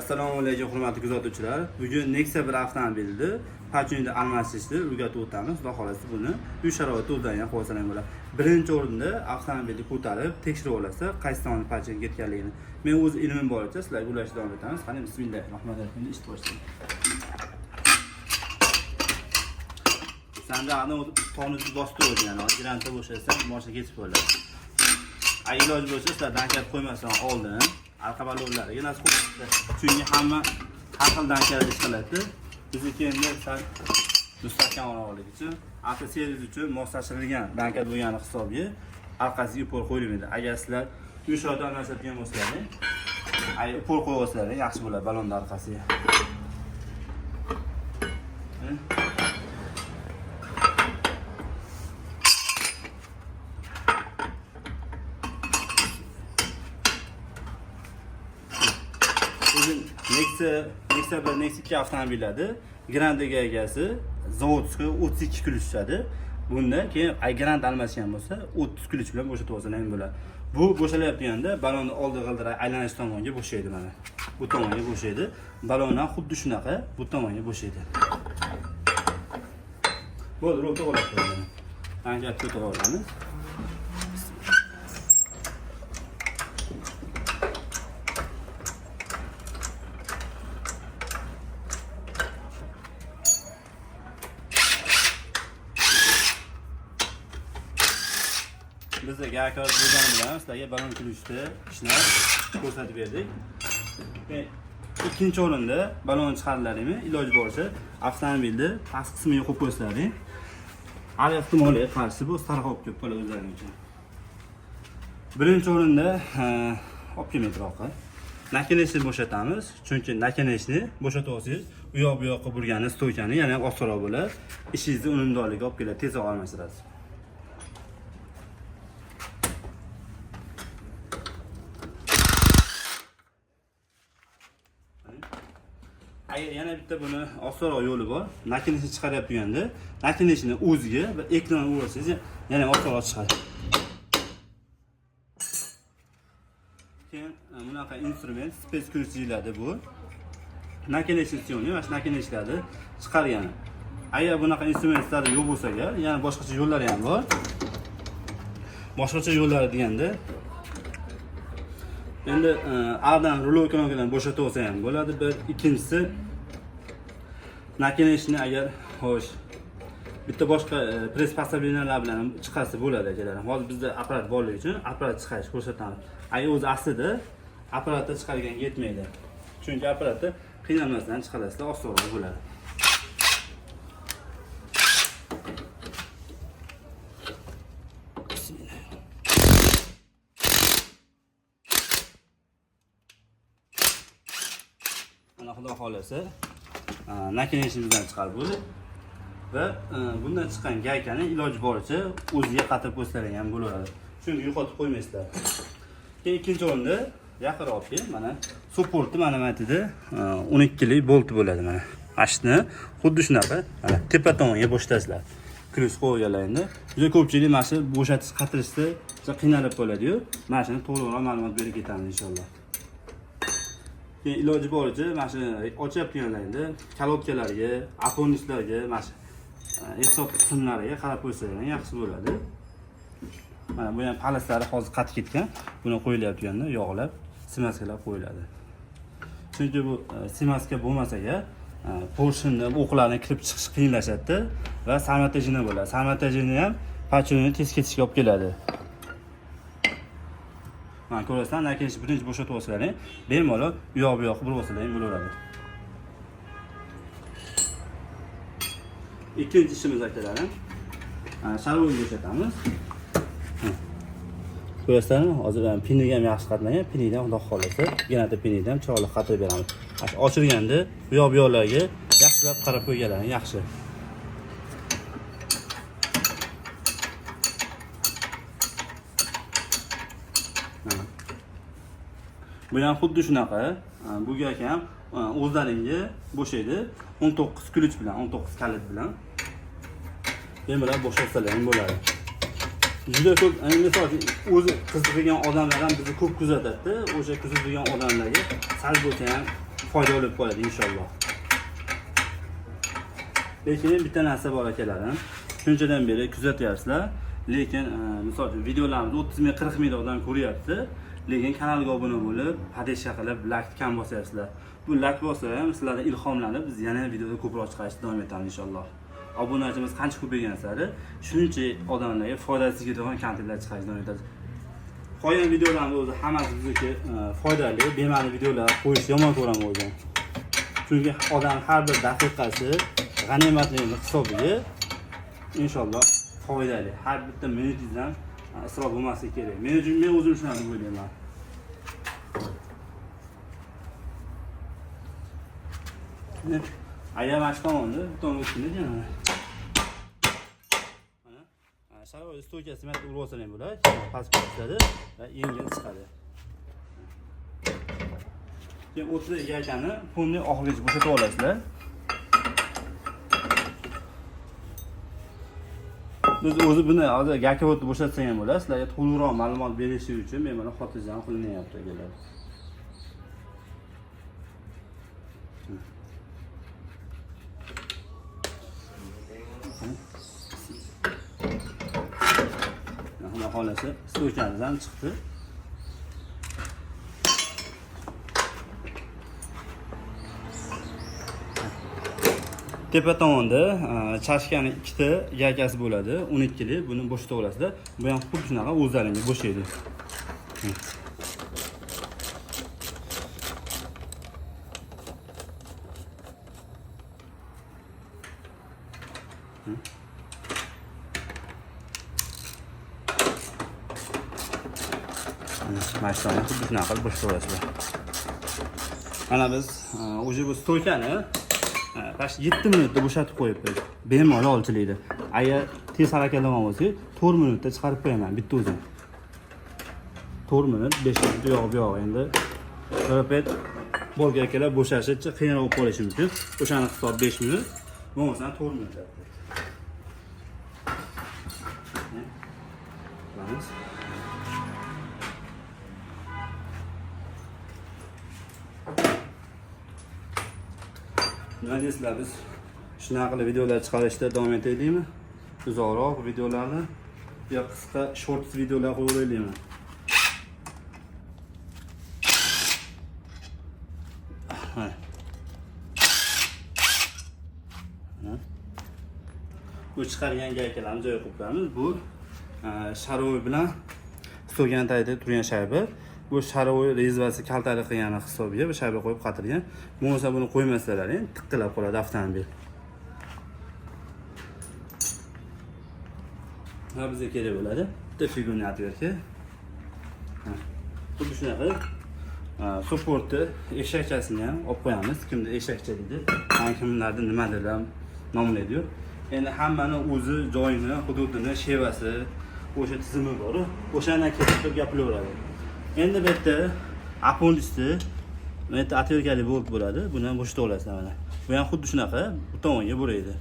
Assalomu alaykum hurmatli kuzatuvchilar. Bugun Nexia bir avtomobilni pachonida almashtirishni o'rgatib o'tamiz. Xudo xolasa buni uy sharoitida o'rgangan qo'lsalar bo'ladi. Birinchi o'rinda avtomobilni ko'tarib tekshirib olasiz, qaysi tomonga pachon ketganligini. Men o'z ilmim boricha sizlarga ulashib davom etamiz. Qani bismillahirrohmanirrohim ish boshlaymiz. Sandiqni tonusni bosib qo'ying, ya'ni granta bo'shasa mashina ketib bo'ladi. Ay iloj bo'lsa sizlar dankab qo'ymasdan oldin arqa balonlariga nasib qilibdi. Chunki hamma har xil dankada ish qiladi. Bizniki endi sal mustahkamroqlik uchun, avtoservis uchun moslashtirilgan dankad bo'lgani hisobiga orqasiga upor qo'yilmaydi. Agar sizlar uy sharoitida almashtirgan bo'lsangiz, ay upor qo'yib olsangiz yaxshi bo'ladi balonning orqasiga. Nexia 1, Nexia 2 avtomobillarda grandaga egasi zavodskiy 32 kg tushadi. Bundan keyin grant almashgan bo'lsa 30 kg bilan bo'shatib olsa ham bo'ladi. Bu bo'shalayotganda balonni oldi g'ildirak aylanish tomonga bo'shaydi mana. Bu tomonga bo'shaydi. Balondan xuddi shunaqa bu tomonga bo'shaydi. Bo'ldi, ro'ta oladi. Ancha ko'tarib olamiz. Biz gakor bo'lgani bilan sizlarga balon kulishni ishni ko'rsatib berdik. Ikkinchi o'rinda balon chiqariladimi? Iloji boricha avtomobilni past qismiga qo'yib qo'ysalar, har ehtimolga qarshi bu straxovka bo'ladi o'zlarining uchun. Birinchi o'rinda olib kelmaydiroqqa nakineshni bo'shatamiz. Chunki nakineshni bo'shatib olsangiz, u yoq bu yoqqa burgani stoykani yana ham osonroq bo'ladi. Ishingizni unumdorligiga olib keladi, tezroq almashtirasiz. Yana bitta buni osonroq yo'li bor. Nakineshni chiqaryapganda, nakineshni o'ziga va ekran ursangiz yana osonroq chiqadi. Keyin bunaqa instrument space ключ deyiladi bu. Nakineshni siyoni, mana shu nakineshlarni chiqargan. Agar bunaqa instrumentlar yo'q bo'lsa, yana boshqacha yo'llari ham bor. Boshqacha yo'llari deganda endi ardan rulovkadan bo'shatib olsa ham bo'ladi. Bir ikkinchisi nakineshni agar xo'sh bitta boshqa press pasabillar bilan chiqarsa bo'ladi akalarim. Hozir bizda apparat borligi uchun apparat chiqarish ko'rsatamiz. Ay o'zi aslida apparatda chiqargan yetmaydi. Chunki apparatda qiynalmasdan chiqarasizlar, osonroq bo'ladi. Mana xudo xolasa nakineshimizdan chiqarib bo'ldi va bundan chiqqan gaykani iloji boricha o'ziga qatirib qo'ysalar ham bo'laveradi. Chunki yo'qotib qo'ymaysizlar. Keyin ikkinchi o'rinda yaqinroq olib kel, mana supporti mana matida 12 lik bolt bo'ladi mana. Ashni xuddi shunaqa mana tepa tomonga bo'shatasizlar. Kryus qo'yganlaringda juda ko'pchilik mana shu bo'shatish qatirishda juda qiynalib qoladi-yu. Mana shuni to'liqroq ma'lumot berib ketamiz inshaalloh. Keyin iloji boricha mana shu ochyapganlaringda kolodkalarga, aponislarga, mana shu hisob qismlariga qarab qo'ysangiz yaxshi bo'ladi. Mana bu ham palaslari hozir qatib ketgan. Buni qo'yilayotganda yog'lab, smaskalar qo'yiladi. Chunki bu smaska bo'lmasa-ga porshonni o'qlarni kirib chiqish qiyinlashadi va samatejina bo'ladi. Samatejina ham pachonni tez ketishga olib keladi. Mana ko'rasizlar, nakineshni birinchi bo'shatib olsalaring, bemalol u yoq bu yoqqa burib olsalaring bo'laveradi. Ikkinchi ishimiz akalarim, sharoitni bo'shatamiz. Ko'rasizlarmi? Hozir ham piniga ham yaxshi qatmagan, pinida ham xudo xolasa, yanada pinida ham chiroyli qatirib beramiz. Ochilganda bu yoq bu yoqlarga yaxshilab qarab qo'yganlaring yaxshi. Bu ham xuddi shunaqa. Bu gaka ham o'zlaringga bo'shaydi. 19 ключ bilan, 19 kalit bilan. Bemalol bo'shatsalar ham bo'ladi. Juda ko'p, misol o'zi qiziqadigan odamlar ham bizni ko'p kuzatadi. O'sha kuzatadigan odamlarga sal bo'lsa ham foyda olib qoladi inshaalloh. Lekin bitta narsa bor akalarim. Shunchadan beri kuzatyapsizlar. Lekin misol uchun videolarimizni 30 ming 40 ming odam ko'ryapti. Lekin kanalga obuna bo'lib, podeshka qilib, like kam bosyapsizlar. Bu like bo'lsa ham sizlardan ilhomlanib biz yana videoda ko'proq chiqarishni davom etamiz inshaalloh. Obunachimiz qancha ko'paygan sari shuncha odamlarga foydasi tegadigan kontentlar chiqarishni davom etamiz. Qolgan videolarimiz o'zi hammasi bizniki foydali, bema'ni videolar qo'yish yomon ko'raman o'zim. Chunki odam har bir daqiqasi g'animatligining hisobiga inshaalloh foydali. Har bitta minutingizdan isrof bo'lmasligi kerak. Men o'zim shunday deb o'ylayman. Ayam tomonda bitta o'tishini yana. Mana sharoit stoykasi marta urib olsang bo'ladi. Past ko'rsatadi va yengil chiqadi. Keyin o'tni egaykani pulni oxirigacha bo'shatib olasizlar. Biz o'zi buni hozir yakavotni bo'shatsang ham bo'ladi. Sizlarga to'liqroq ma'lumot berish uchun men mana xotirjam qilinyapti akalar. Mana xolasi stoykamizdan chiqdi. Tepa tomonda chashkani ikkita gaykasi bo'ladi, 12 lik. Buni bo'shatib olasizlar. Bu ham xuddi shunaqa o'zlaringiz bo'shaydi. Mashina xuddi shunaqa qilib bo'shatib olasizlar. Mana biz o'sha bu stoykani Tash 7 minutda bo'shatib qo'yibmiz. Bemalol olchilaydi. Agar tez harakatlagan bo'lsangiz, 4 minutda chiqarib qo'yaman bitta o'zim. 4 minut, 5 minut bu yoq endi. Rapid bo'lgan akalar bo'shashicha qiyinroq bo'lib qolishi mumkin. O'shani hisob 5 minut, bo'lmasa 4 minut. Qilamiz. Nima deysizlar, biz shunaqa qilib videolar chiqarishda davom etaylikmi? Uzoqroq videolarni yo qisqa short videolar qo'yaylikmi? Bu chiqargan gaykalarni joyiga qo'yib qo'yamiz. Bu sharoy bilan stogan tagida turgan shayba. Bu sharoy rezvasi kaltalik qilgani hisobiga bu shayba qo'yib qatirgan. Bo'lmasa buni qo'ymaslar, tiqqilab qoladi avtomobil. Ha bizga kerak bo'ladi. Bitta figurni atverka. Xuddi shunaqa supportni eshakchasini ham olib qo'yamiz. Kimda eshakcha deydi, kimlarda nimadir ham nomlaydi. Endi hammani o'zi joyini, hududini, shevasi, o'sha tizimi bor. O'shandan kelib gapilaveradi. Endi bu yerda apondisni bu yerda atverkali bo'lib bo'ladi. Buni ham bo'shatib olasizlar mana. Bu ham xuddi shunaqa bu tomonga buraydi.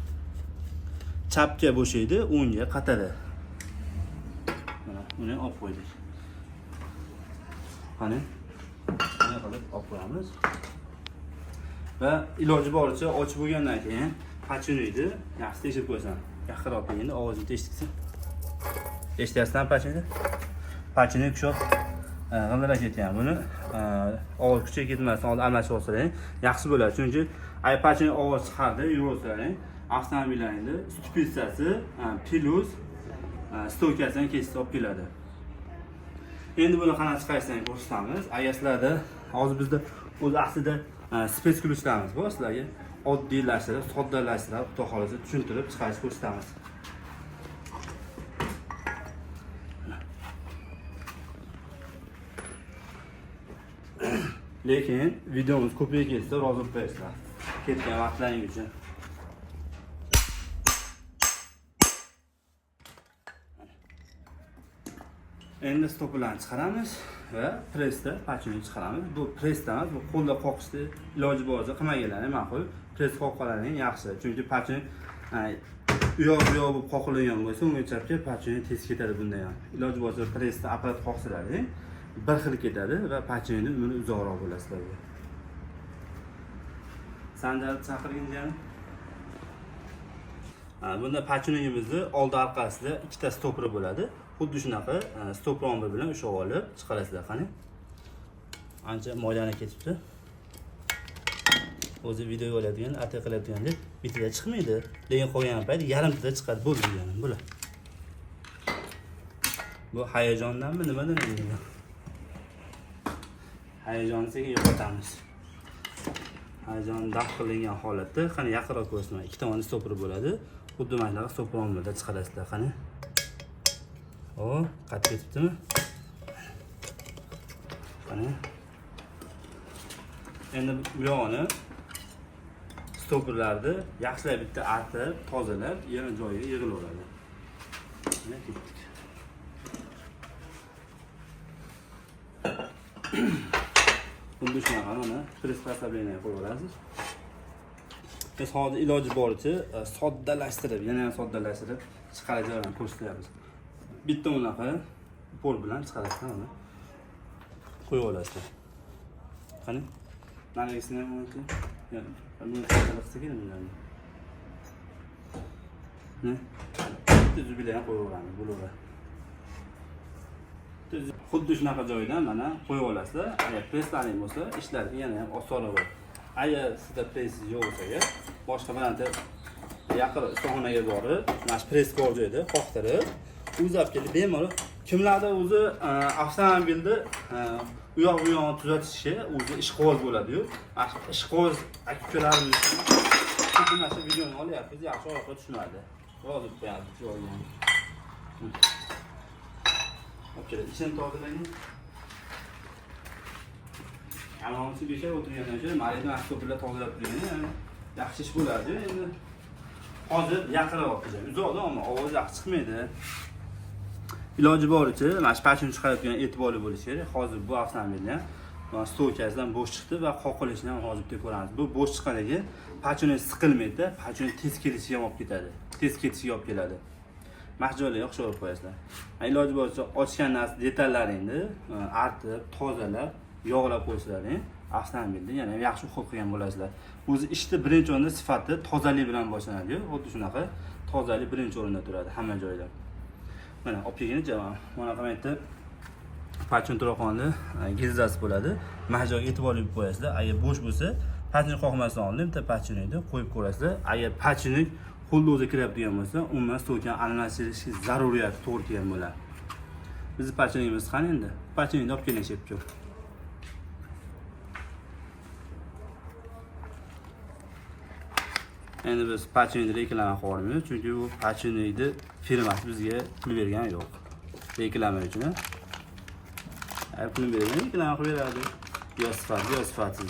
Chapga bo'shaydi, o'ngga qatadi. Mana buni olib qo'ydik. Qani? Mana qilib olib qo'yamiz. Va iloji boricha ochib bo'lgandan keyin pachiniyni yaxshi tekshirib qo'yasan. Yaqinroq endi ovozini eshitsin. Eshityapsizmi pachini? Pachini kuchib g'ildirak ketgan. Buni ovoz kuchayib ketmasdan oldin almashib olsalaring yaxshi bo'ladi. Chunki ay pachini ovoz chiqardi, yurolsalaring avtomobillaringda stupitsasi plus stoykasidan kesib olib keladi. Endi buni qanaqa chiqarishni ko'rsatamiz. Agar sizlarda hozir bizda o'z aslida spets qilishlaringiz bor, sizlarga oddiylashtirib, soddalashtirib, xudo xolasa tushuntirib chiqarishni ko'rsatamiz. Lekin videomiz ko'payib ketsa rozi bo'lib qo'yasizlar. Ketgan vaqtlaring uchun. Endi stoplarni chiqaramiz va pressda pachini chiqaramiz. Bu pressda emas, bu qo'lda qoqishni iloji boricha qilmaganlarning ma'qul. Press qoqqanlarning yaxshi. Chunki pachini u yoq bu yoq bo'lib qoqilgan bo'lsa, unga chapga pachini tez ketadi bunda ham. Iloji boricha pressda apparat qoqsalaring bir xil ketadi va pachinni umri uzoqroq bo'lasizlar. Sanjar chaqirgin. Bunda pachunigimizni oldi orqasida ikkita stoperi bo'ladi. Xuddi shunaqa stoper omber bilan ushlab olib chiqarasizlar, qani. Ancha moylanib ketibdi. O'zi video oladigan, ata qiladigan deb bitida chiqmaydi. Lekin qo'ygan payt yarimtada chiqadi bo'ldi deganim bular. Bu hayajondanmi, nimadan endi? Hayajonni sekin yo'qotamiz. Hayajon daxillangan holatda, qani yaqinroq ko'rsatma. Ikkita tomoni stoper bo'ladi. Xuddi mana shunaqa stoper omberda chiqarasizlar, qani. Qat ketibdimi? Qani. Endi bu yog'ini stoperlarni yaxshilab bitta artib, tozalab, yana joyiga yig'ilaveradi. Mana ketdik. Bunda shunaqa mana prisposобление qo'yib olasiz. Biz hozir iloji boricha soddalashtirib, yana ham soddalashtirib chiqarajaklarni ko'rsatyapmiz. Bitta unaqa pol bilan chiqarasiz, mana. Qo'yib olasizlar. Qani? Narigisini ham o'tdi. Buni qilsa kerak. Ne? Bitta bilan ham qo'yib olamiz, bular. Xuddi shunaqa joydan mana qo'yib olasizlar. Agar preslaring bo'lsa, ishlarga yana ham osonroq bo'ladi. Agar sizda press yo'q bo'lsa, boshqa bironta yaqin ustaxonaga borib, mana shu press bor joyda qoqtirib, uzab kelib bemalol kimlarda o'zi avtomobilni u yoq bu yoqni tuzatishi o'zi ishqo'z bo'ladi-yu. Mana shu ishqo'z aka-ukalarimiz xuddi mana shu videoni olyapmiz, yaxshi orqa tushunadi. Yozib qo'yamiz joyiga. Okey, içini tozalayın. Alamamızı bir şey oturgandan keyin marina stoperlar tozalab qo'ying. Yani yaxshi ish bo'ladi. Endi hozir yaqinroq qilamiz. Uzoqda ammo ovoz yaxshi chiqmaydi. Iloji boricha mana shu pachuni chiqarayotgan e'tiborli bo'lish kerak. Hozir bu avtomobilni mana stolkasidan bo'sh chiqdi va qoqilishini ham hozir bitta ko'ramiz. Bu bo'sh chiqqaniga pachuni siqilmaydi, pachuni tez kelishiga olib ketadi. Tez ketishiga olib keladi. Mahjoylarga o'xshatib qo'yasizlar. Iloji boricha ochgan narsa detallaringni artib, tozalab, yog'lab qo'ysalaring, avtomobilni yana yaxshi uqib qilgan bo'lasizlar. O'zi ishni birinchi o'rinda sifati tozalik bilan boshlanadi. Xuddi shunaqa tozalik birinchi o'rinda turadi hamma joyda. Mana olib kelgani javob. Mana qamaytda pachun turaqonni gilzasi bo'ladi. Mahjoyga e'tiborli bo'lib qo'yasizlar. Agar bo'sh bo'lsa, pachun qoqmasdan oldin bitta pachunni qo'yib ko'rasizlar. Agar pachunni qo'lda o'zi kiradigan bo'lsa, umuman stokan almashtirish zaruriyati to'g'ri kelgan bo'ladi. Bizning pachunimiz qani endi? Pachunni olib keling shepchi. Endi biz pachunni reklama qilamiz, chunki bu pachunni firmasi bizga pul bergani yo'q. Reklama uchun. Pul bergan reklama qilib beradi. Yo sifatsiz.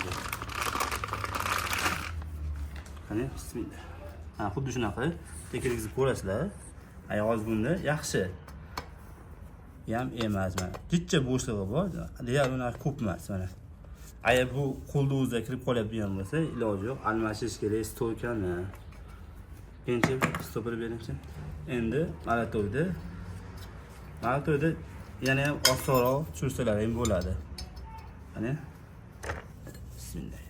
Qani, bismillah. Xuddi shunaqa tekirgizib ko'rasizlar. Hozir bunda yaxshi. Ham emas mana. Jichcha bo'shlig'i bor, deyarli ular ko'p emas mana. Agar bu qo'lda o'zida kirib qolyapgan bo'lsa, iloji yo'q, almashish kerak, stolkani. Endi stoper beringchi. Endi maratoyda yana ham osonroq tushirsalar ham bo'ladi. Qani? Bismillah.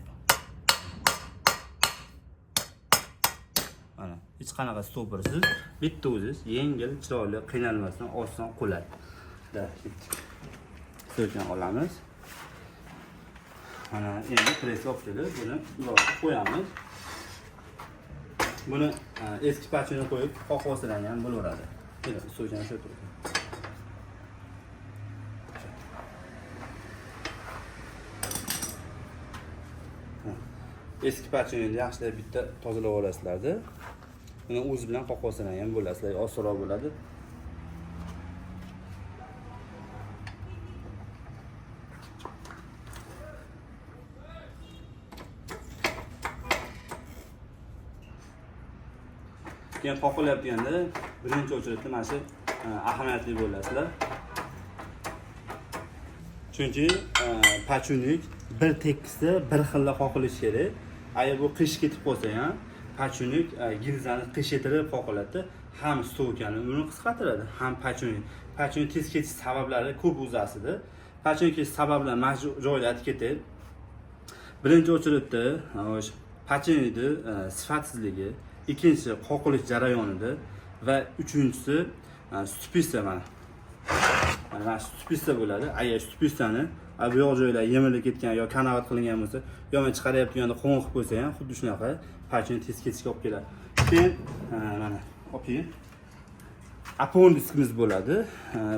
Mana hech qanaqa stopersiz, bitta o'ziz yengil, chiroyli, qiynalmasdan, oson, qulay. Stolkan olamiz. Mana endi press olib kelib, buni iloji qo'yamiz. Buni eski pachuni qo'yib, qoqosadan ham bo'laveradi. Stolkan shu turibdi. Eski pachuni yaxshilab bitta tozalab olasizlar-da. Buni o'zi bilan qoqosadan ham bo'lasizlar, osonroq bo'ladi. Keyin qoqilyapganda birinchi o'chiritda mana shu ahamiyatli bo'lasizlar. Chunki pachunlik bir tekisda bir xilla qoqilishi kerak. Agar bu qish ketib qolsa ham, pachunlik gilzani qishetirib qoqiladi, ham stolkani umrini qisqartiradi, ham pachunlik. Pachunlik tez ketish sabablari ko'p o'zasida. Pachunlik ketish sabablari mana shu joyda aytib ketib. Birinchi o'chiritda pachinoyni sifatsizligi, ikkinchisi qoqilish jarayonida va uchinchisi stupisa mana. Mana stupisa bo'ladi. Agar stupisani bu yoq joylar yemirilib ketgan yo kanovat qilingan bo'lsa, yo men chiqarayotganda qo'ng qilib qo'ysa ham xuddi shunaqa pachino tez ketishga olib keladi. Keyin mana oping apon diskimiz bo'ladi.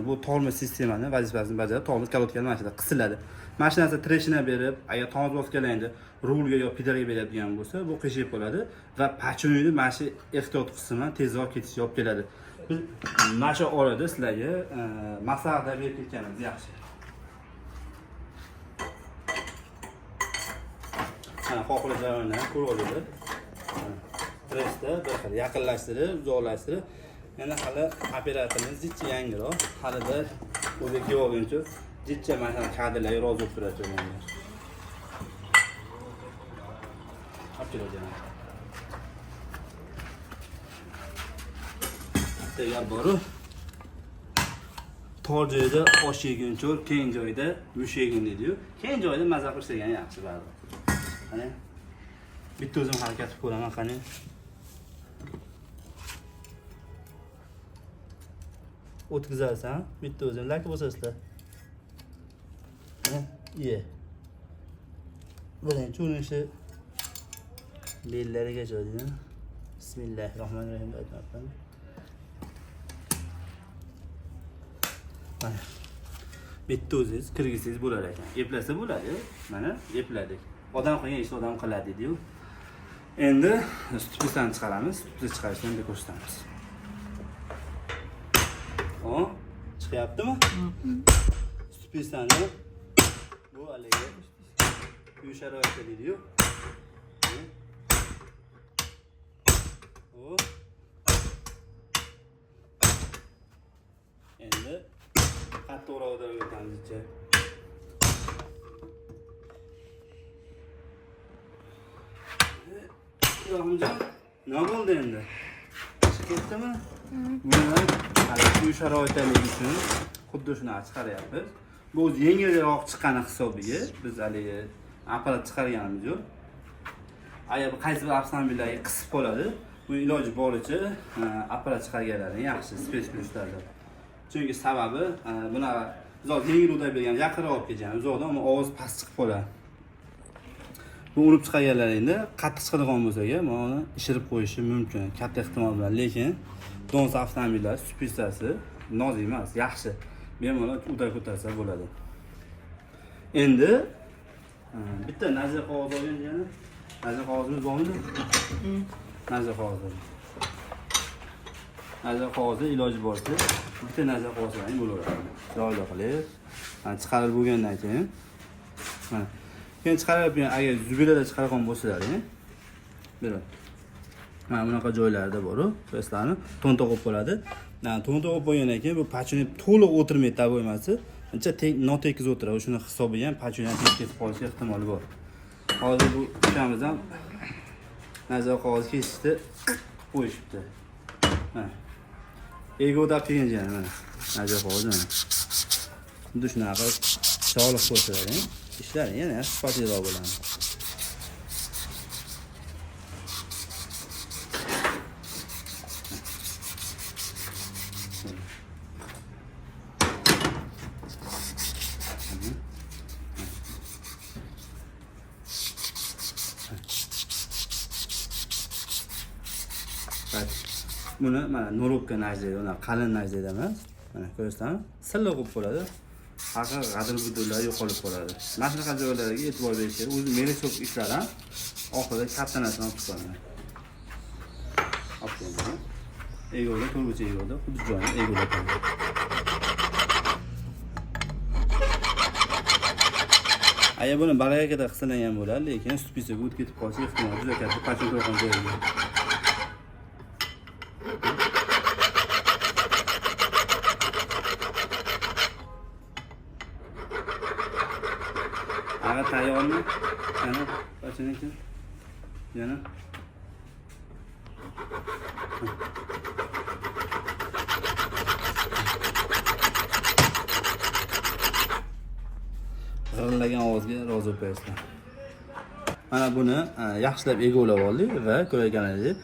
Bu tormoz sistemani vazifasini bajaradi. Tormoz kalotkani mana shunday qisiladi. Mashinasi treshina berib, agar tormoz bosganingda rulga yo pedalga beradigan bo'lsa, bu qiyshiq bo'ladi va pachinoyni mana shu ehtiyot qismi tezroq ketishga olib keladi. Biz mana shu orada sizlarga maslahat berib ketganimiz yaxshi. Mana qoqilish jarayonini ko'rib oladi. Treshda bir xil yaqinlashtirib, uzoqlashtirib, yana hali operatorimiz jichcha yangiroq, halida o'zi kelib olguncha jichcha mana shu kadrlarga rozi bo'lib turadi menga. Operator. Tayyor boru. Tor joyda osh yeguncha, keng joyda mush yegin deydi-yu. Keng joyda maza qilsagan yaxshi baribir. Mana bitta o'zim harakat qilib ko'raman qani. O'tkazarsan, bitta o'zim laki bo'lsasizlar. Ye. Birinchi urinishi bellariga jo'ydi. Bismillahirrohmanirrohim aytmoqman. Mana bitta o'zingiz kirgizsangiz bo'lar ekan. Eplasa bo'ladi. Mana epladik. Odam qilgan ishni odam qiladi deydi-yu. Endi stupisani chiqaramiz. Stupisa chiqarishni endi ko'rsatamiz. Hop, chiqyaptimi? Stupisani bu haliga uy sharoitida deydi-yu. Hop. Endi qattiqroqda o'tamiz-chi. Rahimjon, nima bo'ldi endi? Ketdimi? Buni hali uy sharoitlari uchun xuddi shuni chiqaryapmiz. Bu o'zi yengilroq chiqqani hisobiga biz hali apparat chiqarganimiz yo'q. Agar qaysi bir avtomobillarga qisib qoladi, bu iloji boricha apparat chiqarganlari yaxshi, spes pluslarda. Chunki sababi buni uzoq yengilroq bergan, yaqinroq olib kelgan, uzoqdan ammo ovoz past chiqib qoladi. Bu urib chiqarganlaringda qattiq chiqadigan bo'lsa-ga, buni ishirib qo'yishi mumkin, katta ehtimol bilan, lekin Donsa avtomobillar stupisasi nozik emas, yaxshi. Bemalol uda ko'tarsa bo'ladi. Endi bitta nazar qog'oz olgan yana. Nazar qog'ozimiz bormi? Nazar qog'ozi. Nazar qog'ozi iloji boricha bitta nazar qog'ozlaring bo'laveradi. Joyli qilib, chiqarib bo'lgandan keyin mana keyin chiqarib, agar zubilada chiqargan bo'lsalaring, mana bunaqa joylarda bor-ku, sizlarni to'nta qo'yib bo'ladi. To'nta qo'yib bo'lgandan keyin bu pachino to'liq o'tirmaydi, tab bo'lmasa, ancha notekis o'tiradi. Shuni hisobiga ham pachino ketib qolish ehtimoli bor. Hozir bu uchamiz ham nazar qog'oz kesishdi, qo'yishibdi. Mana. Egoda kelgan joyi mana. Nazar qog'oz mana. Xuddi shunaqa sog'liq ko'rsatadi. Ishlaring yana sifatliroq bo'ladi. Buni mana norobka najdaydi, uni qalin najdaydi emas. Mana ko'rsam, silliq bo'lib qoladi. Haqiqiy g'adir-budurlar yo'qolib qoladi. Mana shunaqa joylarga e'tibor berish kerak. O'zi melisoq ishlar ham oxirida katta narsani olib chiqadi. Optimal. Egoda, turbucha egoda, xuddi joyni egoda qoladi. Agar buni balagakada qilsangan bo'ladi, lekin stupisaga o'tib ketib qolsa, ehtimol juda katta pachon qo'ygan joyiga. Agar tayyormi? Yana pachoniki. Yana. G'irlagan ovozga rozi bo'lasizlar. Mana buni yaxshilab egolab oldik va ko'rganingizdek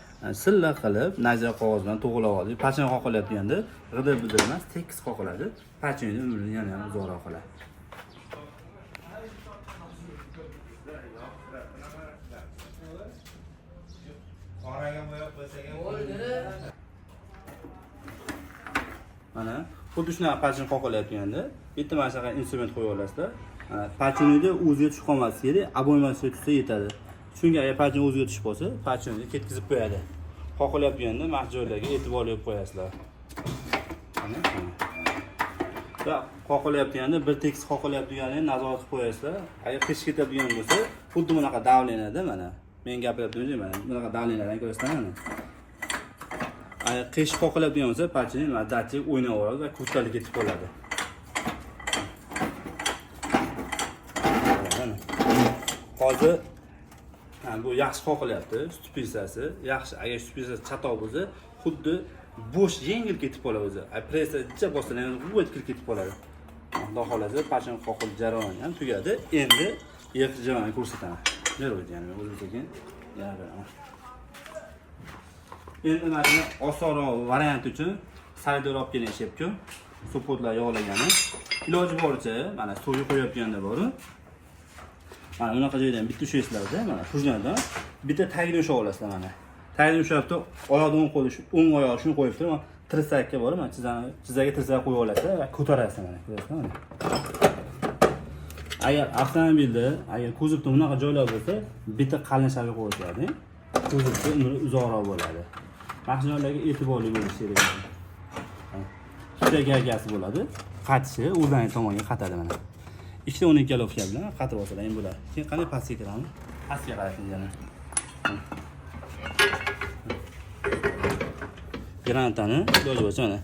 silliq qilib najra qog'oz bilan to'g'rilab oldik. Pachon qoqilyapganda g'idir-budir emas, tekis qoqiladi. Pachonning umrini yana ham uzoqroq qiladi. Mana xuddi shunaqa pachon qoqilyapganda bitta mana shunaqa instrument qo'yib olasizlar. Pachonida o'ziga tushib qolmasligi kerak, abo'ymasiga tushsa yetadi. Chunki agar pachon o'ziga tushib qolsa, pachonni ketkizib qo'yadi. Qoqilyapganda mahz joylarga e'tiborli bo'lib qo'yasizlar. Va qoqilyapganda bir tekis qoqilyapganini nazorat qilib qo'yasizlar. Agar qish ketadigan bo'lsa, xuddi bunaqa davleniyada mana. Men gapiryaptim, mana bunaqa davleniyadan ko'rasizlar mana. Agar qish qoqilyapgan bo'lsa, pachon mana datchik o'ynaveradi va kurtalik ketib qoladi. Hozir bu yaxshi qoqilyapti, stupitsasi yaxshi. Agar stupitsasi chatoq bo'lsa, xuddi bo'sh yengil ketib qoladi o'zi. Pressa ichcha bossalar ham quvvat ketib qoladi. Xudo xolasa pachon qoqil jarayoni ham tugadi. Endi yiqish jarayonini ko'rsataman. Beradi yani o'zim sekin yana beraman. Endi mana osonroq variant uchun saydor olib kelishyapti. Supportlar yog'lagani. Iloji boricha mana suvga qo'yayotganda bor. Mana bunaqa joydan bitta ushaysizlar-da, mana hujnadan bitta tagini ushlab olasizlar mana. Tagini ushlabdi, oyoqni o'ng qo'li shu o'ng oyog'i shuni qo'yib turib, tirsakka borib, mana chizaga tirsak qo'yib olasizlar va ko'tarasiz mana, ko'rasizlar mana. Agar avtomobilda, agar kuzovda bunaqa joylar bo'lsa, bitta qalin shabak qo'yiladi. Kuzovda umri uzoqroq bo'ladi. Mashinalarga e'tiborli bo'lish kerak. Ikkita gagasi bo'ladi. Qatishi o'zlari tomonga qatadi mana. Ikkita 12 kilometr bilan qatib olsalar ham bo'ladi. Keyin qanday pastga kiramiz? Pastga qaraysiz yana. Granatani iloji bo'lsa mana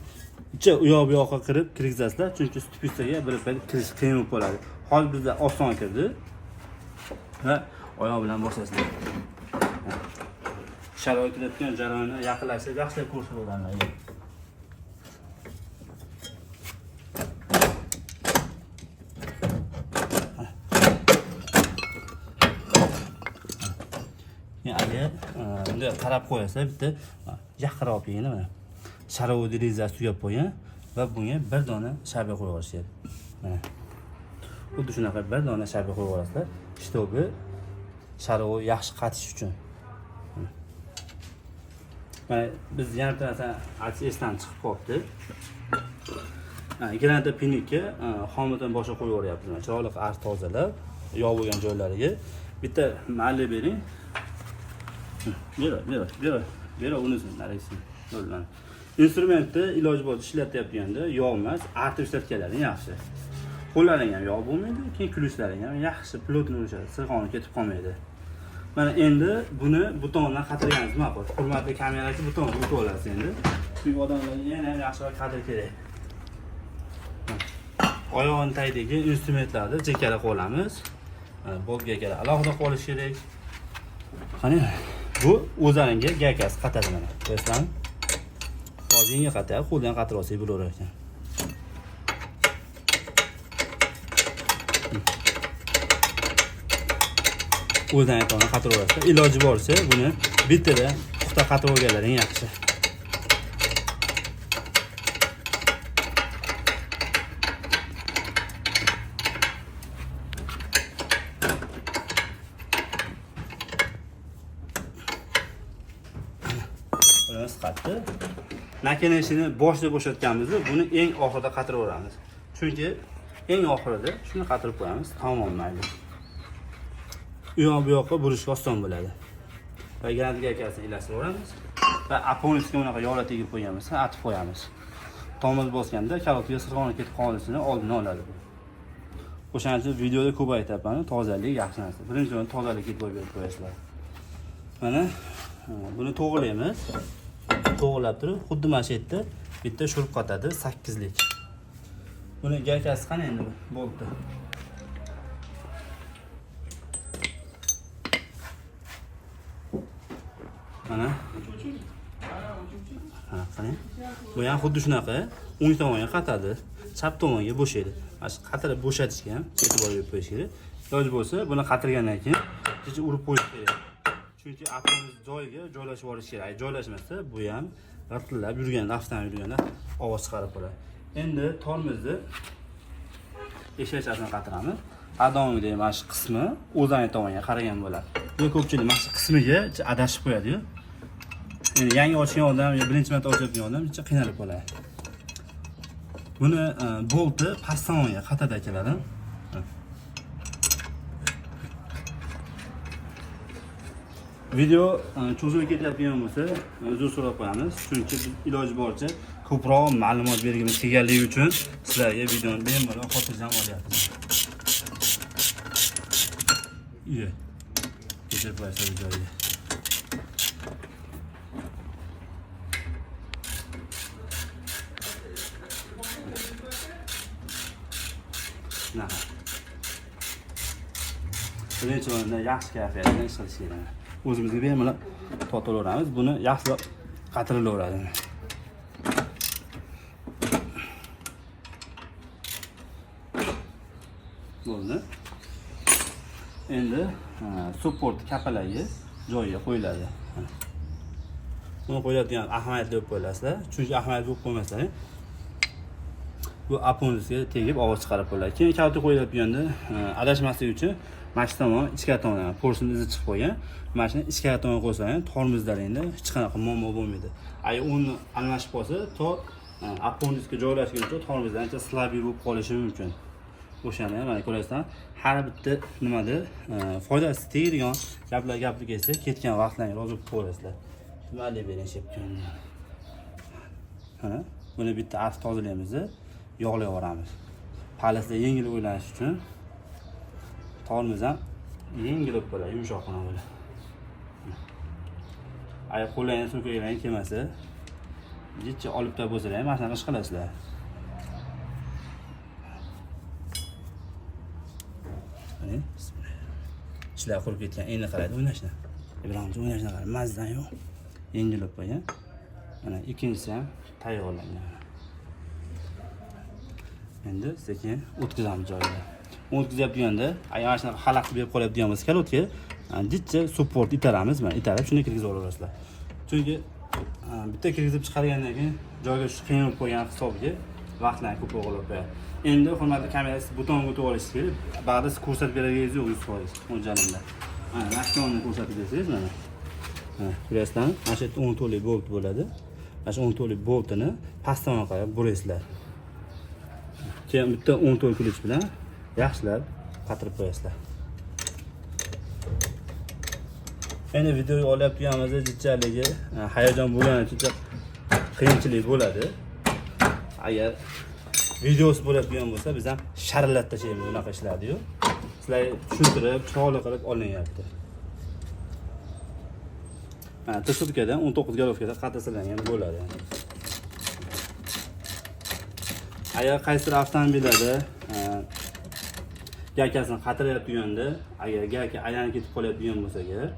ichi u yoq bu yoqqa kirgizasizlar, chunki stupitsaga bir payt kirish qiyin bo'lib qoladi. Hozir bizda oson kirdi va oyoq bilan boshlasizlar. Sharoitdan jarayonni yaqinlashtirib yaxshilab ko'rsatib o'taman. Agar bunday qarab qo'yasa, bitta yaqinroq yana mana sharoit derazasi tugab qo'ygan va bunga bir dona shabak qo'yib olishadi. Mana xuddi shunaqa bir dona shabak qo'yib olasizlar, shtobi sharoit yaxshi qatish uchun. Mana biz yana bir narsa esdan chiqib qolibdi. Granata pinikka xomidan boshqa qo'yib yuboryapmiz. Chiroyli arz tozalab, yog' bo'lgan joylariga bitta malla bering. Bera unisini naraysin. Bo'lgan. Instrumentni iloji bor ishlatyapganda yog' emas, artib ishlatganlaring yaxshi. Qo'llaring ham yog' bo'lmaydi, keyin kulishlaring ham yaxshi plotni o'shadi, sirg'oni ketib qolmaydi. Mana endi buni butondan qatirganingiz ma'qul. Hurmatli kamerachi buton o'tib olasiz endi. Chunki odamlarga yana ham yaxshiroq qadr kerak. Oyog'ini tagidagi instrumentlarni chekkala qo'yamiz. Boltga kerak. Alohida qo'yish kerak. Qani bu o'zlariga gakasi qatadi mana. Ko'rsanglar. Hozirga qatadi, qo'ldan qatirib olsak bo'laverar ekan. O'zdan aytona qatirib olasiz. Iloji boricha buni bittada puxta qatirib olganlaring yaxshi. Qatdi. Nakina ishini boshida bo'shatganimizda buni eng oxirida qatirib olamiz. Chunki eng oxirida shuni qatirib qo'yamiz, tamom mayli. U yoq bu yoqqa burishga oson bo'ladi. Va granatga akasini ilashtirib olamiz va aponisiga bunaqa yog'lar tegib qo'yamiz, atib qo'yamiz. Tomoz bosganda kalotga sirg'oni ketib qolishini oldini oladi bu. O'shaning uchun videoda ko'p aytayapman, tozalik yaxshi narsa. Birinchi o'rin tozalikka e'tibor berib qo'yasizlar. Mana buni to'g'rilaymiz. To'g'rilab turib, xuddi mana shu yerda bitta shurib qotadi, 8 lik. Buni gakasi qani endi bo'ldi. Mana. Ha, qani. Bu ham xuddi shunaqa, o'ng tomonga qatadi, chap tomonga bo'shaydi. Mana shu qatirib bo'shatishga ham e'tibor berib qo'yish kerak. Iloji bo'lsa, buni qatirgandan keyin kecha urib qo'yish kerak. Chunki avtomobil joyiga joylashib olish kerak. Joylashmasa, bu ham g'irtillab yurganda, avtomobil yurganda ovoz chiqarib qo'yadi. Endi tormozni eshakchasini qatiramiz. Adonga mana shu qismi o'zani tomonga qaragan bo'ladi. Bu ko'pchilik mana shu qismiga adashib qo'yadi-yu. Endi yangi ochgan odam yo birinchi marta ochayotgan odam juda qiynalib qoladi. Buni bolti past tomonga qatada keladi. Video cho'zilib ketayotgan bo'lsa, uzr so'rab qo'yamiz. Chunki iloji boricha ko'proq ma'lumot bergimiz kelganligi uchun sizlarga videoni bemalol xotirjam olyapmiz. Iya. Kechirib qo'yasiz joyiga. Nah. Birinchi o'rinda yaxshi kayfiyatda ish qilish kerak. O'zimizga bemalol tortaveramiz. Buni yaxshilab qatirilaveradi. Bo'ldi. Endi support kapalagi joyiga qo'yiladi. Buni qo'yadigan ahamiyatli deb qo'yasizlar. Chunki ahamiyatli bo'lib qo'ymaslar, bu apondisga tegib ovoz chiqarib qo'yiladi. Keyin kalta qo'yiladigan adashmaslik uchun mana shu tomon ichkari tomondan porsin izi chiqib qolgan. Mana shuni ichkari tomonga qo'ysangiz tormozlaringda hech qanaqa muammo bo'lmaydi. Agar uni almashib qolsa, to apondisga joylashguncha tormozlar ancha slabiy bo'lib qolishi mumkin. O'shani mana ko'rasizlar, har bitta nimada foydasi tegadigan gaplar gapirib kelsa, ketgan vaqtlarga rozi bo'lib qo'yasizlar. Mayli berishib ko'rdim. Mana buni bitta asta tozalaymiz, yog'lay yuboramiz. Palasda yengil o'ylanish uchun tormoz ham yengil bo'lib qoladi, yumshoqqina bo'ladi. Agar qo'llaringiz so'kaylarga kelmasa, jichcha olibda bo'lsalar ham mana shunaqa ish qilasizlar. Mana ishlar qurib ketgan, endi qaraydi o'ynashni. Birinchi o'ynashni qarang, mazdan yo'q. Yengil bo'lib qo'ygan. Mana ikkinchisi ham tayyorlangan. Endi sekin o'tkazamiz joyiga. O'tkazayotganda, agar mana shunaqa xalaqit berib qolyaptigan bo'lsa, kalotga jichcha support itaramiz, mana itarib shuni kirgizib olaverasizlar. Chunki bitta kirgizib chiqargandan keyin joyga shu qiyin bo'lib qolgan hisobiga vaqtlarni ko'proq olib qo'yadi. Endi hurmatli kamerachi butonga o'tib olish kerak. Ba'zi siz ko'rsatib beragingiz yo'q 100% mo'ljalda. Mana nashtonni ko'rsatib bersangiz mana. Ko'rasizlarmi? Mana shu yerda 10 to'rtlik bolt bo'ladi. Mana shu 10 to'rtlik boltini pastdan qarab burasizlar. Keyin bitta 10 to'rtlik kulich bilan yaxshilab qatirib qo'yasizlar. Endi videoga olyapganimizda jichchaligi, hayajon bo'lgani uchun qiyinchilik bo'ladi. Agar videosi bo'ladigan bo'lsa, biz ham sharillab tashlaymiz bunaqa ishlarni-yu. Sizlarga tushuntirib, chiroyli qilib olinyapti. Mana T-sutkadan 19 galovkada qattiqlangan bo'ladi. Agar qaysidir avtomobillarda gakasini qatirayotganda, agar gaka aylanib ketib qolayotgan bo'lsa agar,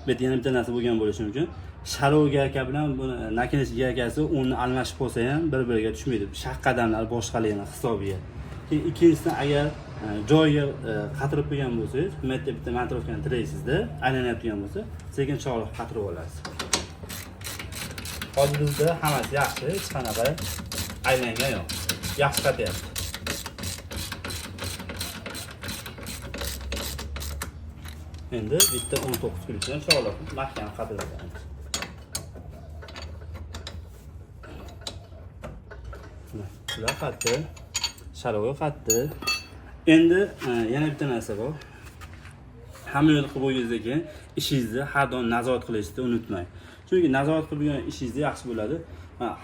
bu yana bitta narsa bo'lgan bo'lishi mumkin. Sharov gaka bilan buni nakinish gakasi uni almashib qolsa ham bir-biriga tushmaydi. Shaq qadamlar boshqaligini hisobiga. Keyin ikkinchidan agar joyiga qatirib qo'ygan bo'lsangiz, bu yerda bitta montirovkani tiraysizda, aylanayotgan bo'lsa, sekin chiroyli qatirib olasiz. Hozir bizda hammasi yaxshi, hech qanaqa aylangan yo'q. Yaxshi qatyapti. Endi bitta 19 kulichdan chiroyli mahkam qatirib olamiz. Ular qatdi, sharovi qatdi. Endi yana bitta narsa bor. Hamma yo'l qilib bo'lganingizdan keyin ishingizni har doim nazorat qilishni unutmang. Chunki nazorat qilib yurgan ishingiz yaxshi bo'ladi.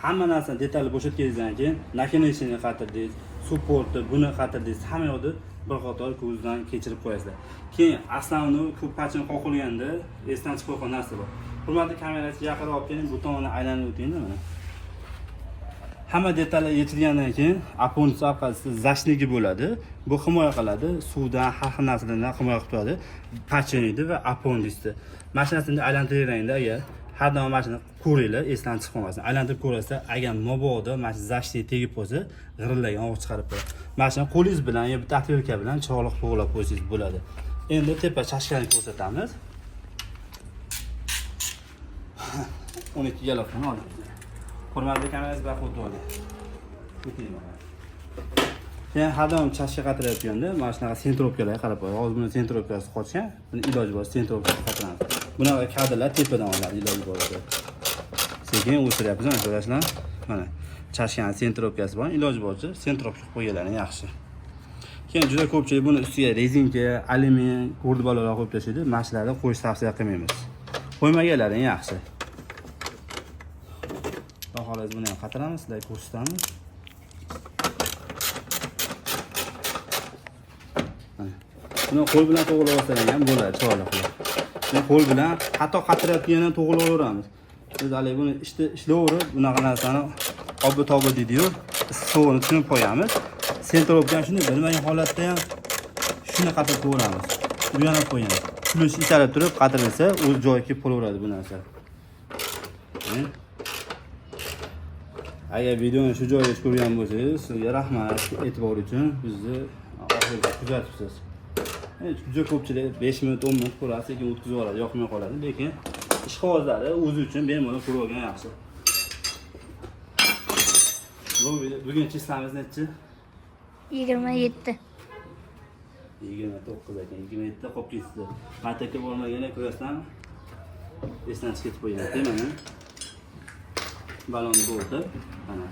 Hamma narsani detalli bo'shatganingizdan keyin nakinishini qatirdingiz, supportni, buni qatirdingiz, hamma yo'lni bir qator ko'zdan kechirib qo'yasizlar. Keyin aslan ko'p pachini qoqilganda esdan chiqib qolgan narsa bor. Hurmatli kamerachi yaqinroq olib keling, bu tomonni aylanib o'tingda mana. Hamma detallar yetilgandan keyin apondis orqasida zashniki bo'ladi. Bu himoya qiladi, suvdan, har xil narsalardan himoya qilib turadi. Pachiniydi va apondisni. Mashinasini aylantiringda agar har doim mashina ko'ringlar, esdan chiqib qolmasin. Aylantirib ko'rasiz, agar mabodo mashina zashniga tegib qolsa, g'irillagan ovoz chiqarib qo'yadi. Mashina qo'lingiz bilan yo bitta atverka bilan chiroyli bog'lab qo'ysangiz bo'ladi. Endi tepa chashkani ko'rsatamiz. 12 galofini oldik. Hurmatli kamerangiz bilan foto oling. Keyin har doim chashka qatirayotganda mana shunaqa sentrovkalarga qarab qo'ying. Hozir buni sentrovkasi qochgan. Buni iloji bor sentrovkasi qatiramiz. Bunaqa kadrlar tepadan olinadi iloji boricha. Sekin o'chiryapmiz, mana ko'rasizlar. Mana chashkani sentrovkasi bor. Iloji boricha sentrovka qilib qo'yganlar yaxshi. Keyin juda ko'pchilik buni ustiga rezinka, alyumin, g'urdibalolar qo'yib tashlaydi. Mana shularni qo'yish tavsiya qilmaymiz. Qo'ymaganlari yaxshi. Xolos buni ham qatiramiz, sizlarga ko'rsatamiz. Buni qo'l bilan to'g'rilab olsangiz ham bo'ladi, chiroyli qilib. Buni qo'l bilan hatto qatirayotgandan to'g'rilaveramiz. Biz hali buni ishlayverib, bunaqa narsani obbi-tobi deydi-yu, suvini tushunib qo'yamiz. Sentrovkani shuni bilmagan holatda ham shuni qatirib to'g'ramiz. Uyanib qo'yamiz. Plyus itarib turib qatirilsa, o'z joyiga kelib qolaveradi bu narsa. Agar videoni shu joyga ko'rgan bo'lsangiz, sizga rahmat e'tibor uchun bizni oxirigacha kuzatibsiz. Juda ko'pchilik 5 minut, 10 minut ko'radi, sekin o'tkazib yuboradi, yoqmay qoladi, lekin ishqibozlari o'zi uchun bemalol ko'rib olgan yaxshi. Bugun chislamiz nechi? 27. 29 ekan, 27 qolib ketdi. Maktabga bormaganda ko'rasizlarmi? Esdan chiqib ketib qo'ygan, mana. Balonni bo'ldi. Mana.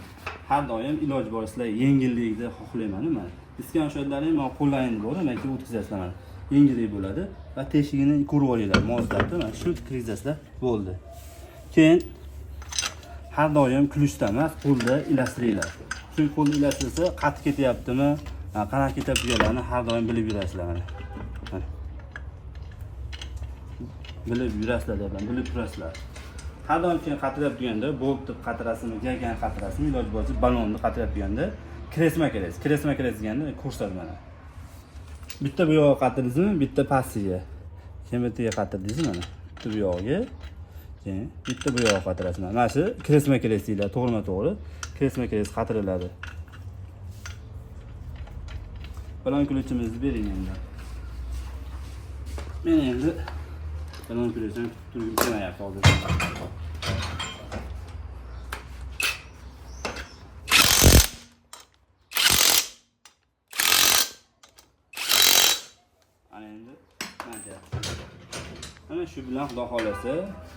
Har doim iloji bor sizlar yengillikni xohlayman, mana. Iskanshotlarning men qo'llarini bor, menga o'tkazasizlar mana. Yengillik bo'ladi va teshigini ko'rib olinglar, mozlabdi, mana shu kirgizasizlar, bo'ldi. Keyin har doim ключda emas, qo'lda ilashtiringlar. Chunki qo'lda ilashtirsa, qatib ketyaptimi, qanaqa ketayotganlarini har doim bilib yurasizlar mana. Bilib yurasizlar deyapman, bilib turasizlar. Har doim keyin qatirib turganda, bolt deb qatirasizmi, gagan qatirasizmi, iloji boricha balonni qatirib turganda kresma kerak. Kresma kerak deganda ko'rsatadi mana. Bitta bu yoqqa qatirdingizmi, bitta pastiga. Keyin bittaga qatirdingizmi mana. Bitta bu yoqqa, keyin bitta bu yoqqa qatirasiz. Mana shu kresma kerak deyiladi, to'g'rima-to'g'ri. Kresma kerak qatiriladi. Balon ключimizni bering endi. Men endi balon ключini turib kelmayapti hozir. Mana shu bilan Xudo xolasa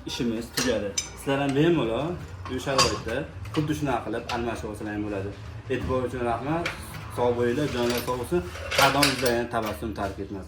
ishimiz tugadi. Sizlar ham bemalol shu sharoitda xuddi shunaqa qilib almashib olsangiz bo'ladi. E'tibor uchun rahmat. Sog' bo'linglar, jonlar sog' bo'lsin. Qadam bizlarga tabassum tark etmasin.